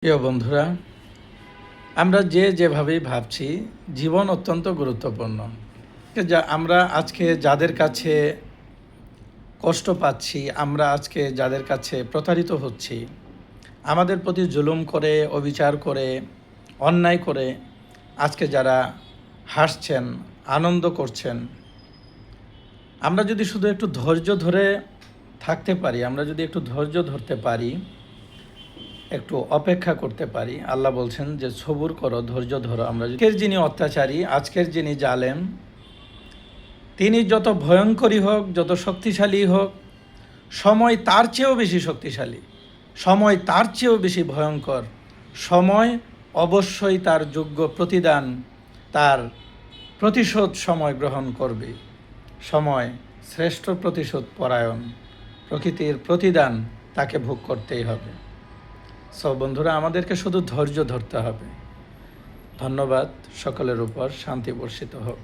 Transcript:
প্রিয় বন্ধুরা, আমরা যেভাবেই ভাবছি জীবন অত্যন্ত গুরুত্বপূর্ণ। আমরা আজকে যাদের কাছে কষ্ট পাচ্ছি, আমরা আজকে যাদের কাছে প্রতারিত হচ্ছি, আমাদের প্রতি জুলুম করে, অবিচার করে, অন্যায় করে আজকে যারা হাসছেন, আনন্দ করছেন, আমরা যদি শুধু একটু ধৈর্য ধরে থাকতে পারি, আমরা যদি একটু ধৈর্য ধরতে পারি, একটু অপেক্ষা করতে পারি, আল্লাহ বলছেন যে সবুর করো, ধৈর্য ধরো। আজকের যিনি অত্যাচারী, আজকের যিনি জালেম, তিনি যত ভয়ঙ্করী হোক, যত শক্তিশালী হোক, সময় তার চেয়েও বেশি শক্তিশালী, সময় তার চেয়েও বেশি ভয়ঙ্কর। সময় অবশ্যই তার যোগ্য প্রতিদান, তার প্রতিশোধ সময় গ্রহণ করবে। সময় শ্রেষ্ঠ প্রতিশোধ পরায়ণ, প্রকৃতির প্রতিদান তাকে ভোগ করতেই হবে। সব বন্ধুরা, আমাদেরকে শুধু ধৈর্য ধরতে হবে। ধন্যবাদ। সকলের উপর শান্তি বর্ষিত হোক।